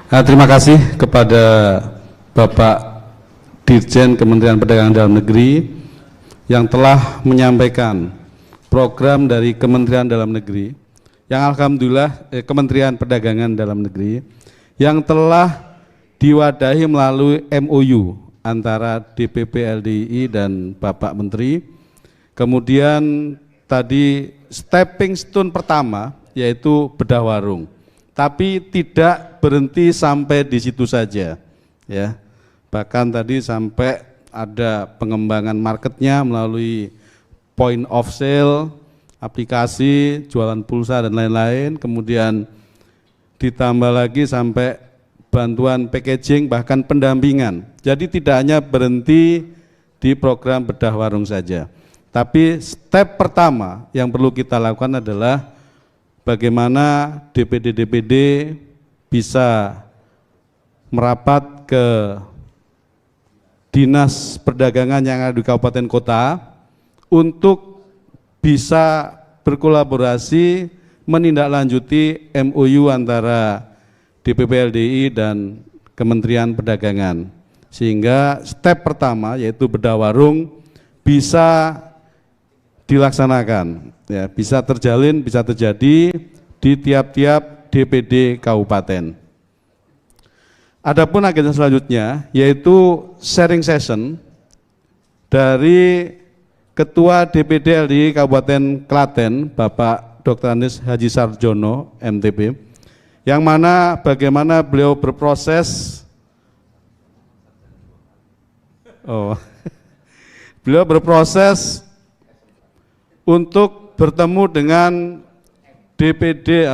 Terima kasih kepada Bapak Dirjen Kementerian Perdagangan Dalam Negeri yang telah menyampaikan program dari Kementerian Dalam Negeri yang alhamdulillah Kementerian Perdagangan Dalam Negeri yang telah diwadahi melalui MOU antara DPP LDII dan Bapak Menteri. Kemudian tadi stepping stone pertama yaitu bedah warung. Tapi tidak berhenti sampai di situ saja, ya. Bahkan tadi sampai ada pengembangan marketnya melalui point of sale, aplikasi, jualan pulsa dan lain-lain. Kemudian ditambah lagi sampai bantuan packaging bahkan pendampingan. Jadi tidak hanya berhenti di program bedah warung saja. Tapi step pertama yang perlu kita lakukan adalah bagaimana DPD-DPD bisa merapat ke dinas perdagangan yang ada di kabupaten kota untuk bisa berkolaborasi menindaklanjuti MOU antara DPP LDI dan Kementerian Perdagangan. Sehingga step pertama yaitu bedah warung bisa dilaksanakan, ya, bisa terjalin, bisa terjadi di tiap-tiap DPD kabupaten. Adapun agenda selanjutnya yaitu sharing session dari Ketua DPD LDI Kabupaten Klaten, Bapak Dr. Anies Haji Sarjono, MTP, yang mana bagaimana beliau berproses, beliau berproses untuk bertemu dengan DPD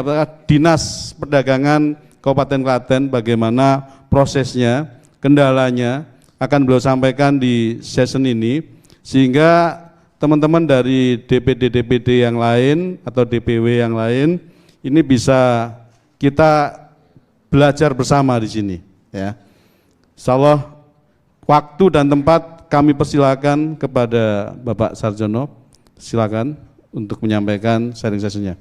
Dinas Perdagangan Kabupaten Klaten, bagaimana prosesnya, kendalanya akan beliau sampaikan di session ini, sehingga teman-teman dari DPD-DPD yang lain atau DPW yang lain ini bisa kita belajar bersama di sini, ya. Insyaallah waktu dan tempat kami persilakan kepada Bapak Sarjono. Silakan untuk menyampaikan sharing sessionnya.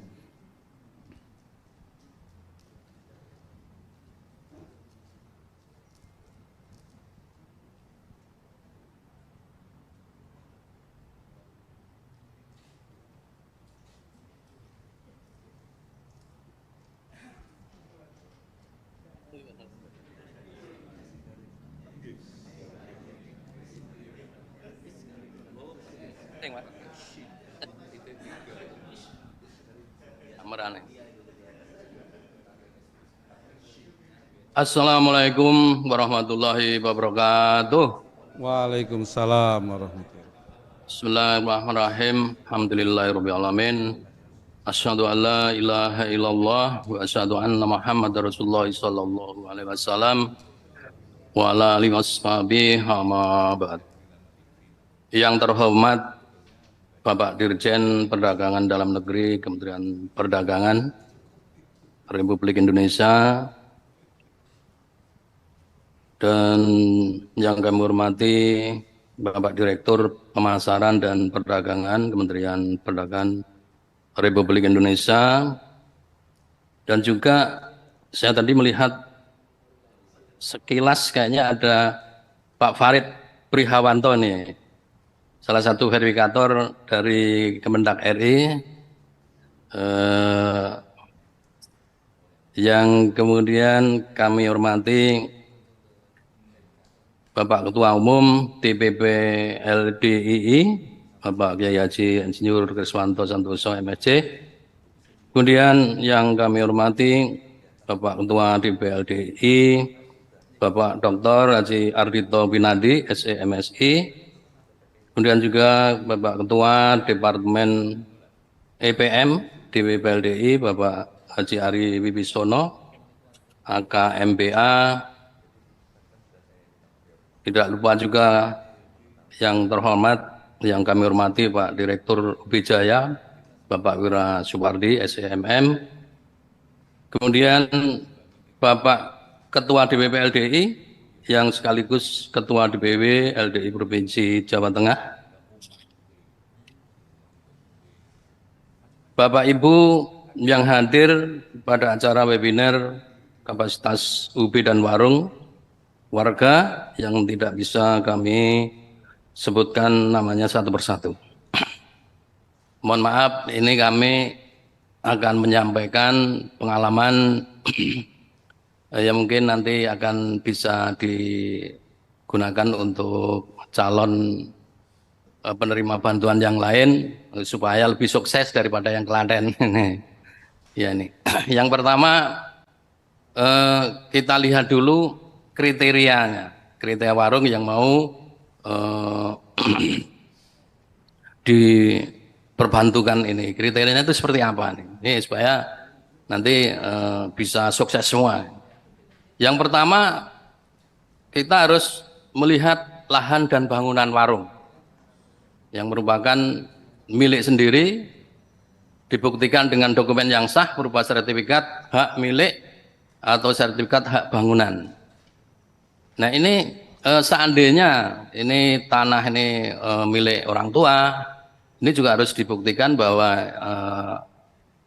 Assalamualaikum warahmatullahi wabarakatuh. Waalaikumsalam warahmatullahi wabarakatuh. Bismillahirrahmanirrahim. Alhamdulillahirabbil alamin. Asyhadu an la ilaha illallah wa asyhadu anna Muhammadar Rasulullah sallallahu alaihi wasallam wa ala alihi washabihi amma ba'd. Yang terhormat Bapak Dirjen Perdagangan Dalam Negeri Kementerian Perdagangan Republik Indonesia, dan yang kami hormati Bapak Direktur Pemasaran dan Perdagangan Kementerian Perdagangan Republik Indonesia, dan juga saya tadi melihat sekilas kayaknya ada Pak Farid Prihawanto nih, salah satu verifikator dari Kemendak RI, yang kemudian kami hormati Bapak Ketua Umum DPP LDII, Bapak Kiai Haji Insinyur Kriswanto Santoso MSc. Kemudian yang kami hormati Bapak Ketua DPP LDII, Bapak Dr. Haji Ardhito Winadi, SE MSI. Kemudian juga Bapak Ketua Departemen EPM DPP LDII, Bapak Haji Ari Wibisono, AK MBA. Tidak lupa juga yang terhormat, yang kami hormati Pak Direktur Wijaya, Bapak Wira Supardi, SEMM. Kemudian Bapak Ketua DPP LDI, yang sekaligus Ketua DPW LDI Provinsi Jawa Tengah. Bapak Ibu yang hadir pada acara webinar kapasitas UB dan warung warga yang tidak bisa kami sebutkan namanya satu persatu. Mohon maaf, ini kami akan menyampaikan pengalaman yang mungkin nanti akan bisa digunakan untuk calon penerima bantuan yang lain supaya lebih sukses daripada yang Klaten. Ya nih. Yang pertama kita lihat dulu kriterianya, kriteria warung yang mau diperbantukan ini. Kriterianya itu seperti apa nih? Ini supaya nanti bisa sukses semua. Yang pertama kita harus melihat lahan dan bangunan warung yang merupakan milik sendiri, dibuktikan dengan dokumen yang sah berupa sertifikat hak milik atau sertifikat hak bangunan. Nah ini seandainya ini tanah ini milik orang tua, ini juga harus dibuktikan bahwa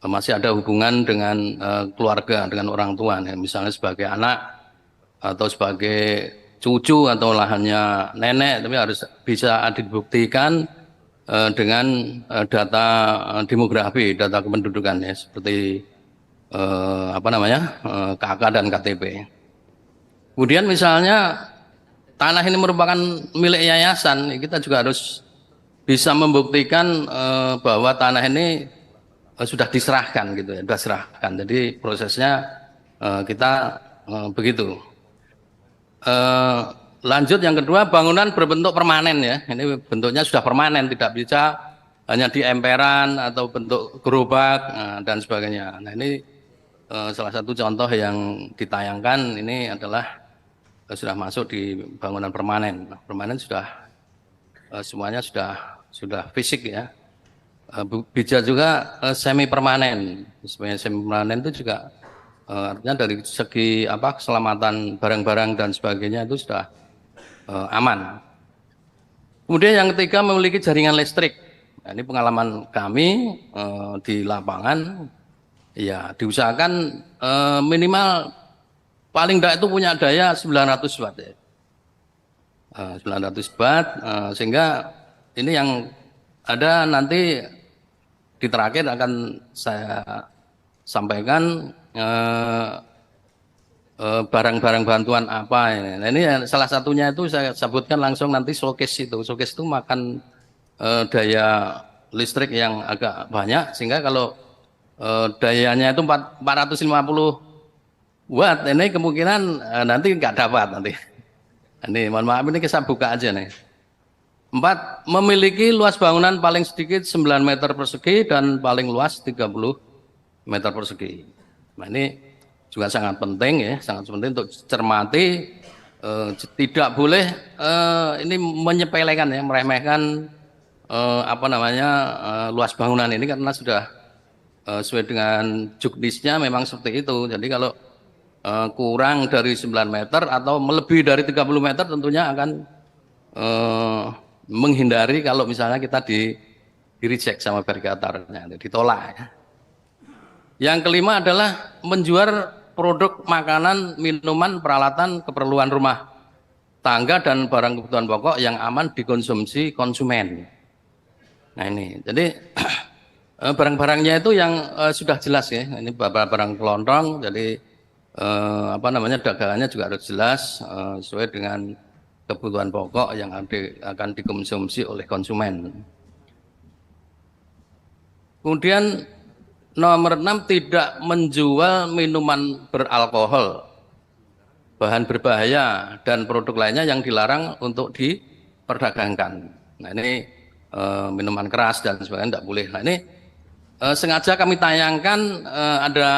masih ada hubungan dengan keluarga, dengan orang tua, misalnya sebagai anak atau sebagai cucu atau lahannya nenek, tapi harus bisa dibuktikan dengan data demografi, data kependudukan ya, seperti KK dan KTP. Kemudian misalnya tanah ini merupakan milik yayasan, kita juga harus bisa membuktikan bahwa tanah ini sudah diserahkan gitu ya, sudah diserahkan. Jadi prosesnya kita begitu. Lanjut yang kedua, bangunan berbentuk permanen ya. Ini bentuknya sudah permanen, tidak bisa hanya di emperan atau bentuk gerobak dan sebagainya. Nah ini salah satu contoh yang ditayangkan ini adalah sudah masuk di bangunan permanen. Permanen sudah semuanya sudah fisik ya. Bija juga semi permanen. Sebenarnya semi permanen itu juga artinya dari segi keselamatan barang-barang dan sebagainya itu sudah aman. Kemudian yang ketiga, memiliki jaringan listrik. Nah, ini pengalaman kami di lapangan, ya diusahakan minimal paling tidak itu punya daya 900 watt ya. 900 watt sehingga ini yang ada nanti di terakhir akan saya sampaikan barang-barang bantuan apa ini. Nah, ini salah satunya itu saya sebutkan langsung nanti showcase itu. Showcase itu makan daya listrik yang agak banyak sehingga kalau dayanya itu 450 watt ini kemungkinan nanti nggak dapat nanti. Ini mohon maaf ini kita buka aja nih. 4. Memiliki luas bangunan paling sedikit 9 meter persegi dan paling luas 30 meter persegi. Nah ini juga sangat penting ya, sangat penting untuk cermati, tidak boleh ini menyepelekan ya, meremehkan luas bangunan ini karena sudah sesuai dengan juknisnya memang seperti itu. Jadi kalau kurang dari 9 meter atau melebihi dari 30 meter tentunya akan menghindari kalau misalnya kita di reject sama vergatornya, ditolak ya. Yang kelima adalah menjual produk makanan, minuman, peralatan, keperluan rumah tangga dan barang kebutuhan pokok yang aman dikonsumsi konsumen. Nah ini, jadi barang-barangnya itu yang sudah jelas ya. Ini barang kelontong, jadi dagangannya juga harus jelas sesuai dengan kebutuhan pokok yang akan dikonsumsi oleh konsumen. Kemudian nomor 6, tidak menjual minuman beralkohol, bahan berbahaya dan produk lainnya yang dilarang untuk diperdagangkan. Nah ini minuman keras dan sebagainya tidak boleh. Nah ini sengaja kami tayangkan ada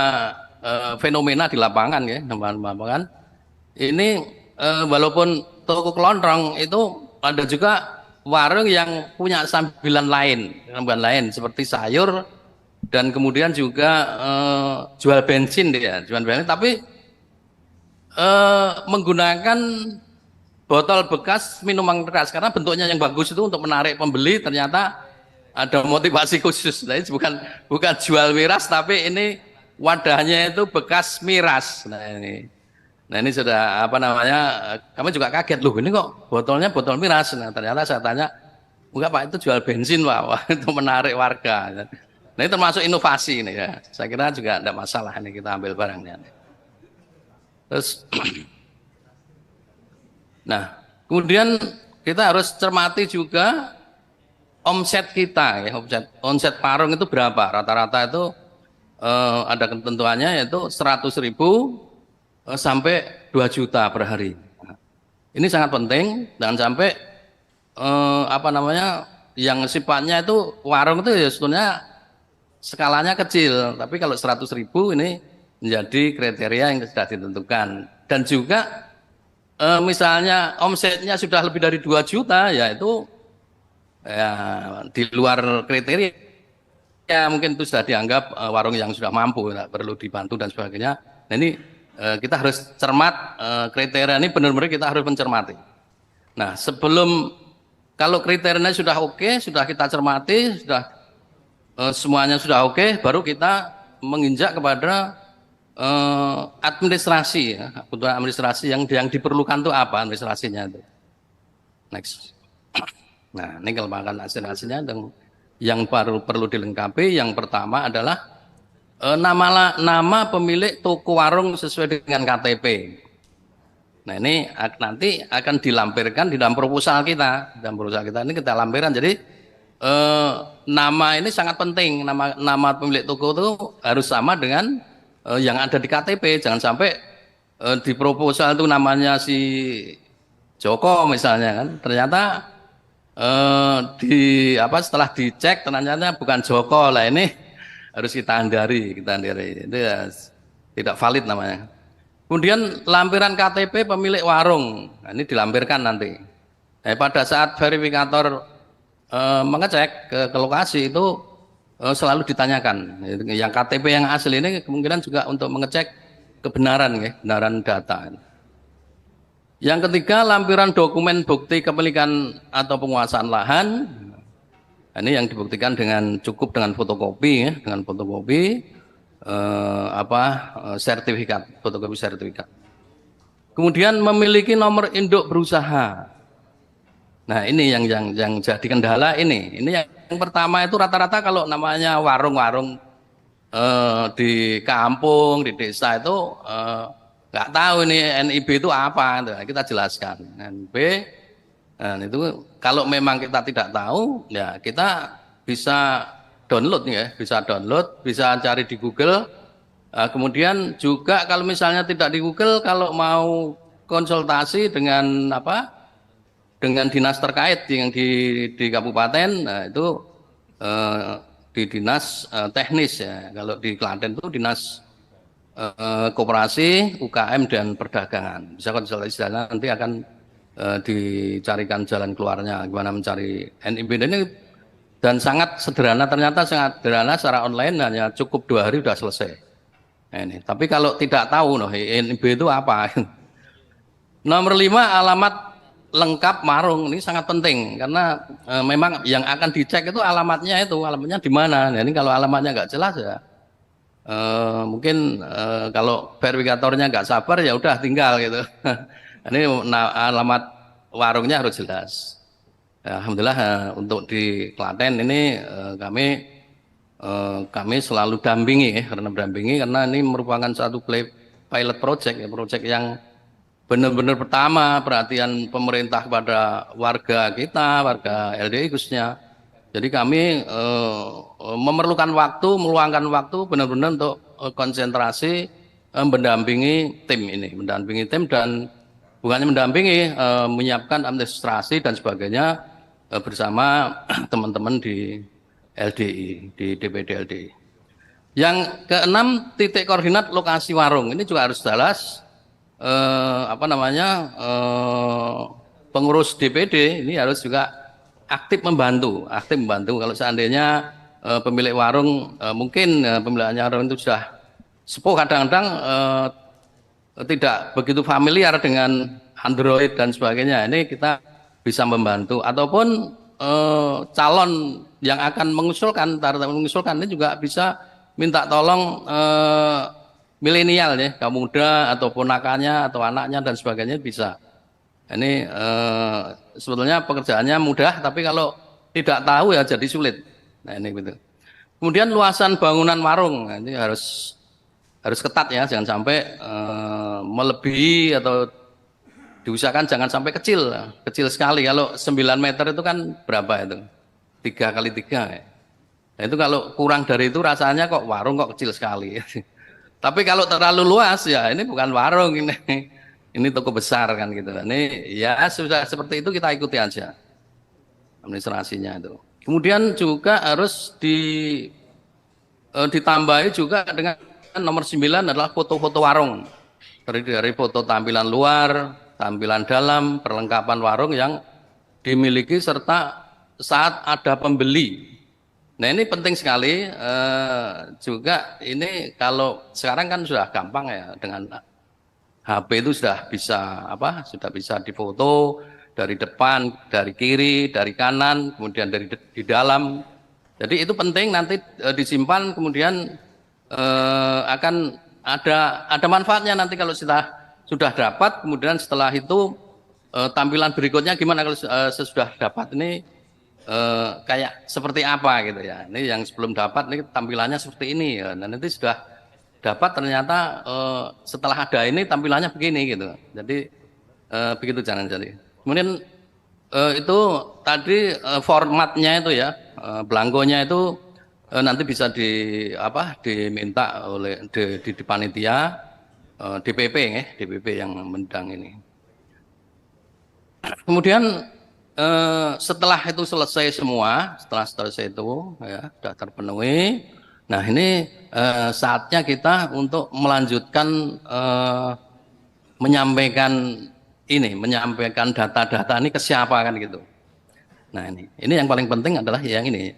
fenomena di lapangan ya teman-teman. Ini walaupun toko kelontong itu ada juga warung yang punya sambilan lain seperti sayur dan kemudian juga jual bensin dia, tapi menggunakan botol bekas minuman keras karena bentuknya yang bagus itu untuk menarik pembeli, ternyata ada motivasi khusus. Nah, ini bukan jual miras tapi ini wadahnya itu bekas miras. Nah ini sudah apa namanya, kami juga kaget, loh ini kok botolnya botol miras. Nah ternyata saya tanya, enggak Pak, itu jual bensin Pak. Wah, itu menarik warga. Nah ini termasuk inovasi nih ya. Saya kira juga tidak masalah ini kita ambil barangnya. Terus, nah kemudian kita harus cermati juga omset kita ya, omset warung itu berapa? Rata-rata itu ada ketentuannya yaitu 100.000 sampai 2 juta per hari. Ini sangat penting, jangan sampai apa namanya, yang sifatnya itu warung itu ya sebetulnya skalanya kecil, tapi kalau 100.000 ini menjadi kriteria yang sudah ditentukan. Dan juga misalnya omsetnya sudah lebih dari 2 juta, ya itu ya di luar kriteria, ya mungkin itu sudah dianggap warung yang sudah mampu, tidak perlu dibantu dan sebagainya. Nah ini kita harus cermat, kriteria ini benar-benar kita harus mencermati. Nah sebelum, kalau kriterianya sudah oke, sudah kita cermati, sudah semuanya sudah oke, baru kita menginjak kepada administrasi ya. Kebutuhan administrasi yang diperlukan itu apa administrasinya itu. Next. Nah ini kelemahan administrasinya yang perlu dilengkapi. Yang pertama adalah nama pemilik toko warung sesuai dengan KTP. Nah ini nanti akan dilampirkan di dalam proposal kita. Dalam proposal kita ini kita lampirkan. Jadi nama ini sangat penting. Nama pemilik toko itu harus sama dengan yang ada di KTP. Jangan sampai di proposal itu namanya si Joko misalnya kan. Ternyata setelah dicek ternyata bukan Joko lah, ini harus kita hindari itu ya, tidak valid namanya. Kemudian lampiran KTP pemilik warung, nah, ini dilampirkan nanti. Pada saat verifikator mengecek ke lokasi itu selalu ditanyakan. Yang KTP yang asli ini kemungkinan juga untuk mengecek kebenaran ya, kebenaran data. Yang ketiga, lampiran dokumen bukti kepemilikan atau penguasaan lahan. Ini yang dibuktikan dengan cukup dengan fotokopi ya, dengan fotokopi sertifikat, fotokopi sertifikat. Kemudian memiliki nomor induk berusaha. Nah ini yang jadi kendala ini. Ini yang pertama itu rata-rata kalau namanya warung-warung di kampung, di desa itu nggak tahu ini NIB itu apa. Nah, kita jelaskan. NIB. Nah, itu kalau memang kita tidak tahu, ya kita bisa download ya, bisa cari di Google. Kemudian juga kalau misalnya tidak di Google, kalau mau konsultasi dengan dengan dinas terkait yang di kabupaten, nah itu di dinas teknis ya. Kalau di Klaten itu dinas koperasi, UKM dan perdagangan. Bisa konsultasi sana, nanti akan dicarikan jalan keluarnya gimana mencari NIB ini, dan sangat sederhana, ternyata sangat sederhana secara online, hanya cukup 2 hari sudah selesai. Nah, ini. Tapi kalau tidak tahu NIB itu apa. Nomor 5, alamat lengkap warung, ini sangat penting karena memang yang akan dicek itu alamatnya di mana. Nah, ini kalau alamatnya nggak jelas ya mungkin kalau verifikatornya nggak sabar ya udah tinggal gitu. Ini alamat warungnya harus jelas. Ya, alhamdulillah untuk di Klaten ini kami selalu dampingi karena ini merupakan satu pilot project ya, project yang benar-benar pertama perhatian pemerintah kepada warga kita, warga LDI khususnya. Jadi kami meluangkan waktu benar-benar untuk konsentrasi mendampingi tim dan bukannya mendampingi, menyiapkan administrasi dan sebagainya bersama teman-teman di LDI, di DPD LDI. Yang keenam, titik koordinat lokasi warung. Ini juga harus jelas. Pengurus DPD ini harus juga aktif membantu. Kalau seandainya pemilik warung mungkin pemilik warung itu sudah sepuh, kadang-kadang tidak begitu familiar dengan Android dan sebagainya. Ini kita bisa membantu, ataupun calon yang akan mengusulkan ini juga bisa minta tolong milenial ya, kaum muda atau ponakannya atau anaknya dan sebagainya bisa. Ini sebetulnya pekerjaannya mudah, tapi kalau tidak tahu ya jadi sulit. Nah ini gitu. Kemudian luasan bangunan warung, nah, ini harus ketat ya, jangan sampai melebihi atau diusahakan jangan sampai kecil sekali. Kalau 9 meter itu kan berapa itu? 3 kali 3 ya. Nah, itu kalau kurang dari itu rasanya kok warung kok kecil sekali. Tapi kalau terlalu luas ya ini bukan warung ini. Ini toko besar kan gitu. Ini ya sudah seperti itu kita ikuti aja administrasinya itu. Kemudian juga harus ditambahi juga dengan nomor 9 adalah foto-foto warung. Dari foto tampilan luar, tampilan dalam, perlengkapan warung yang dimiliki serta saat ada pembeli. Nah ini penting sekali juga ini kalau sekarang kan sudah gampang ya dengan HP itu sudah bisa difoto dari depan, dari kiri, dari kanan, kemudian di dalam. Jadi itu penting nanti disimpan kemudian akan ada manfaatnya nanti kalau sudah dapat kemudian setelah itu tampilan berikutnya gimana kalau sesudah dapat ini kayak seperti apa gitu ya. Ini yang sebelum dapat ini tampilannya seperti ini ya. Dan nanti sudah dapat ternyata setelah ada ini tampilannya begini gitu. Jadi begitu jangan jadi. Kemudian itu tadi formatnya itu ya, belangkonya itu nanti bisa diminta oleh di panitia DPP ya, DPP yang mendang ini. Kemudian setelah itu selesai semua, setelah selesai itu ya sudah terpenuhi. Nah ini saatnya kita untuk melanjutkan menyampaikan data-data ini ke siapa kan gitu. Nah ini yang paling penting adalah yang ini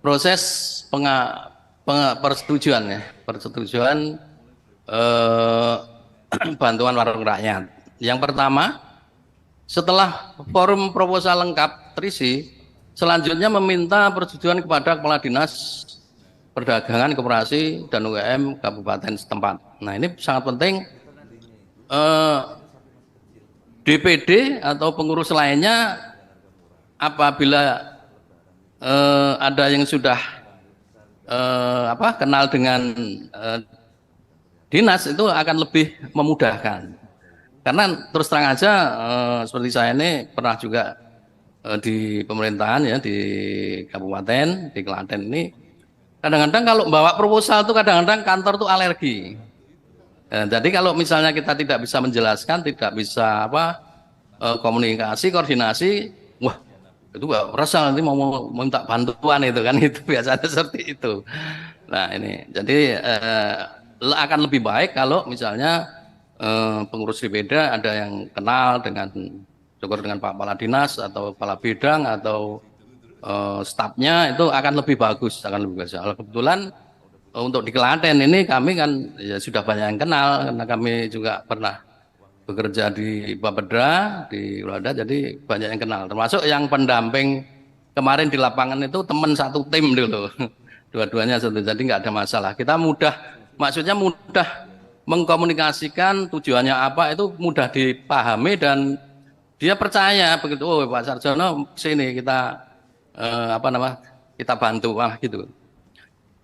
proses persetujuan ya, persetujuan bantuan warung rakyat. Yang pertama setelah forum proposal lengkap terisi, selanjutnya meminta persetujuan kepada Kepala Dinas Perdagangan, Koperasi, dan UMKM Kabupaten setempat. Nah ini sangat penting DPD atau pengurus lainnya apabila ada yang sudah kenal dengan dinas itu akan lebih memudahkan. Karena terus terang aja seperti saya ini pernah juga di pemerintahan ya di kabupaten di Klaten ini. Kadang-kadang kalau bawa proposal itu kadang-kadang kantor tuh alergi. Jadi kalau misalnya kita tidak bisa menjelaskan, tidak bisa komunikasi, koordinasi, wah itu gak resah nanti mau minta bantuan itu kan itu biasanya seperti itu. Nah ini jadi akan lebih baik kalau misalnya pengurus DPD ada yang kenal dengan Pak Kepala Dinas atau Kepala Bidang atau stafnya itu akan lebih bagus, Kebetulan untuk di Klaten ini kami kan ya sudah banyak yang kenal karena kami juga pernah bekerja di Bapeda, di Ulada, jadi banyak yang kenal. Termasuk yang pendamping kemarin di lapangan itu teman satu tim dulu, dua-duanya satu, jadi nggak ada masalah. Kita maksudnya mudah mengkomunikasikan tujuannya apa itu mudah dipahami dan dia percaya begitu. Oh Pak Sarjono sini kita kita bantu gitu.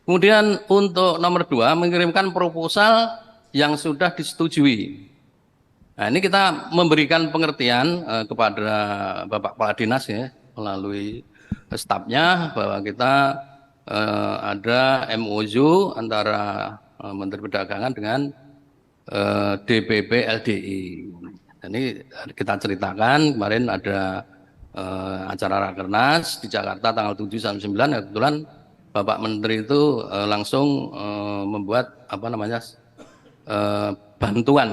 Kemudian untuk nomor 2 mengirimkan proposal yang sudah disetujui. Nah ini kita memberikan pengertian kepada Bapak Kepala Dinas ya melalui stafnya bahwa kita ada MOU antara Menteri Perdagangan dengan DPP LDI. Ini kita ceritakan kemarin ada acara Rakernas di Jakarta tanggal 7 sampai 9 ya kebetulan Bapak Menteri itu langsung membuat bantuan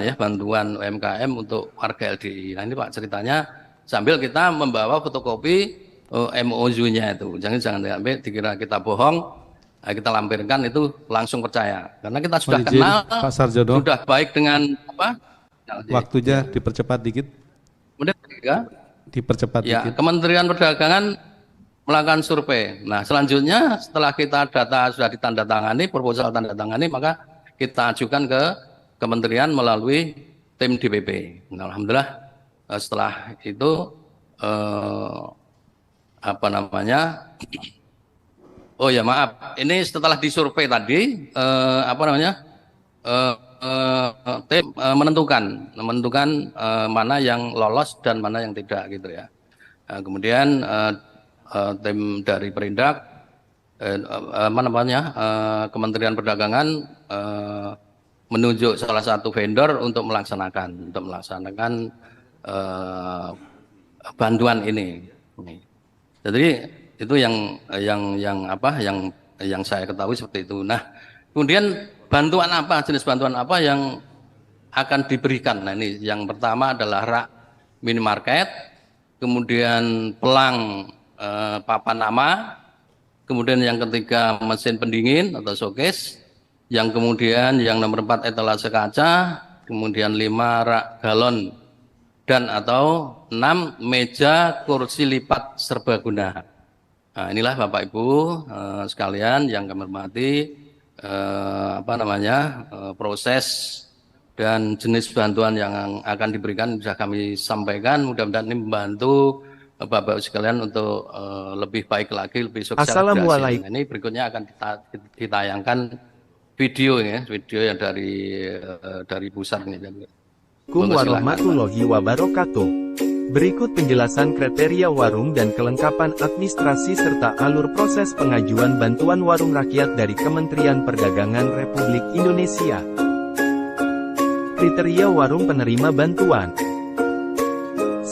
UMKM untuk warga LDI. Nah ini Pak ceritanya sambil kita membawa fotokopi MOU-nya itu. Jangan sampai dikira kita bohong, kita lampirkan itu langsung percaya. Karena kita sudah kenal, Pak Sarjono, sudah baik dengan waktunya dipercepat dikit. Kemudian ketiga, dipercepat ya, dikit. Kementerian Perdagangan melakukan survei. Nah, selanjutnya setelah kita data sudah ditandatangani, proposal tanda tangani, maka kita ajukan ke kementerian melalui tim DPP. Nah, alhamdulillah setelah itu apa namanya? Oh ya maaf, ini setelah disurvei tadi apa namanya? Tim menentukan mana yang lolos dan mana yang tidak gitu ya. Nah, kemudian tim dari Perindak apa namanya Kementerian Perdagangan menunjuk salah satu vendor untuk melaksanakan bantuan ini. Jadi itu yang saya ketahui seperti itu. Nah, kemudian bantuan apa, jenis bantuan apa yang akan diberikan? Nah, ini yang pertama adalah rak minimarket, kemudian pelang papan nama, kemudian yang ketiga mesin pendingin atau showcase, yang kemudian yang nomor 4 etalase kaca, kemudian 5 rak galon dan atau 6 meja kursi lipat serbaguna. Nah, inilah Bapak Ibu sekalian yang kami hormati proses dan jenis bantuan yang akan diberikan sudah kami sampaikan. Mudah-mudahan ini membantu Bapak-Ibu sekalian untuk lebih baik lagi, lebih sukses. Assalamualaikum. Ini berikutnya akan ditayangkan video ya, video yang dari pusat ini. Assalamualaikum warahmatullahi wabarakatuh. Berikut penjelasan kriteria warung dan kelengkapan administrasi serta alur proses pengajuan bantuan warung rakyat dari Kementerian Perdagangan Republik Indonesia. Kriteria warung penerima bantuan. 1.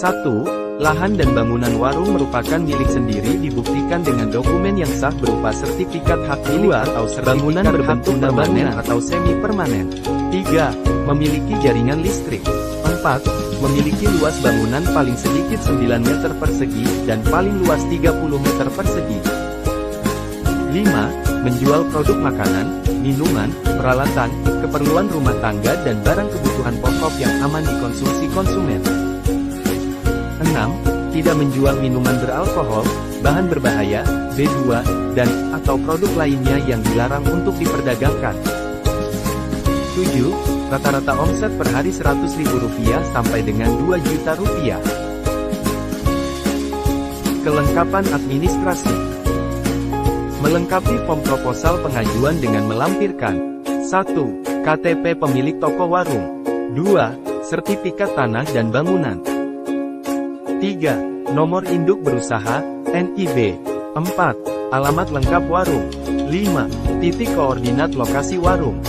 Lahan dan bangunan warung merupakan milik sendiri dibuktikan dengan dokumen yang sah berupa sertifikat hak milik atau bangunan berbentuk permanen atau semi permanen. 3. Memiliki jaringan listrik. 4. Memiliki luas bangunan paling sedikit 9 meter persegi dan paling luas 30 meter persegi. 5. Menjual produk makanan, minuman, peralatan, keperluan rumah tangga dan barang kebutuhan pokok yang aman dikonsumsi konsumen. 6. Tidak menjual minuman beralkohol, bahan berbahaya, B2, dan atau produk lainnya yang dilarang untuk diperdagangkan. 7. Rata-rata omset per hari Rp100.000 sampai dengan Rp2.000.000. Kelengkapan administrasi. Melengkapi form proposal pengajuan dengan melampirkan 1. KTP pemilik toko warung. 2. Sertifikat tanah dan bangunan. 3. Nomor induk berusaha, NIB. 4. Alamat lengkap warung. 5. Titik koordinat lokasi warung.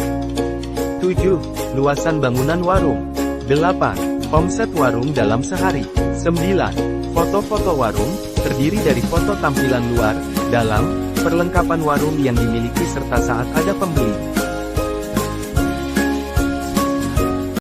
7. Luasan bangunan warung. 8. Omset warung dalam sehari. 9. Foto-foto warung, terdiri dari foto tampilan luar, dalam, perlengkapan warung yang dimiliki serta saat ada pembeli.